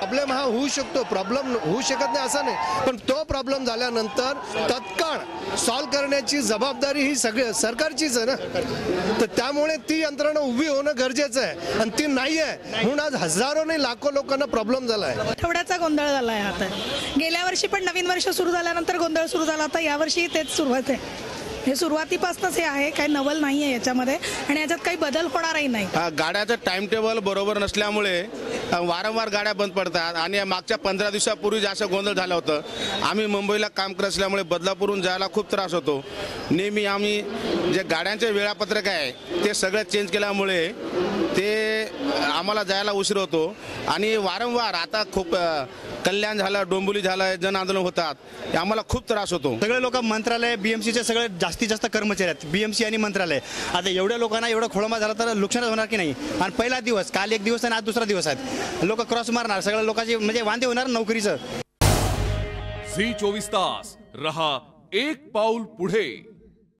Problem हा होऊ शकतो, प्रॉब्लेम होऊ शकत नाही असं नाही, पण तो प्रॉब्लेम झाल्यानंतर तत्काळ सॉल्व्ह करण्याची जबाबदारी ही सगळी सरकारचीच आहे ना. तर त्यामुळे ती यंत्रणा उभी होणं गरजेचं आहे आणि ती नाही आहे म्हणून आज हजारो नाही लाखो लोकांना प्रॉब्लेम झाला आहे. आठवड्याचा गोंधळ झाला आहे आता. गेल्या वर्षी पण नवीन वर्ष सुरू झाल्यानंतर गोंधळ सुरू झाला होता, यावर्षी तेच सुरुवात आहे. हे सुरुवातीपासूनच हे आहे, काही नवल नाही आहे याच्यामध्ये आणि याच्यात काही बदल होणारही नाही. गाड्याचं टाइम टेबल बरोबर नसल्यामुळे वारंवार गाड्या बंद पडतात आणि मागच्या 15 दिवसापूर्वी जास्त गोंधळ झालं होतं. आम्ही मुंबईला काम करत असल्यामुळे बदलापूरहून जायला खूप त्रास होतो. नेहमी आम्ही जे गाड्यांचे वेळापत्रक आहे ते सगळं चेंज केल्यामुळे ते आम्हाला जायला उशीर होतो आणि वारंवार आता खूप कल्याण झालं, डोंबिवली झालं, जन आंदोलन होतात, आम्हाला खूप त्रास होतो. सगळे लोक मंत्रालय बीएमसीचे सगळे जास्तीत जास्त कर्मचारी आहेत, बीएमसी आणि मंत्रालय. आता एवढ्या लोकांना एवढा खोळंबा झाला तर नुकसान होणार की नाही. आणि पहिला दिवस, काल एक दिवस आणि आज दुसरा दिवस आहे, लोक क्रॉस मारणार, सगळ्या लोकांचे म्हणजे वांदे होणार नोकरीचं. झी 24 तास रहा एक पाऊल पुढे.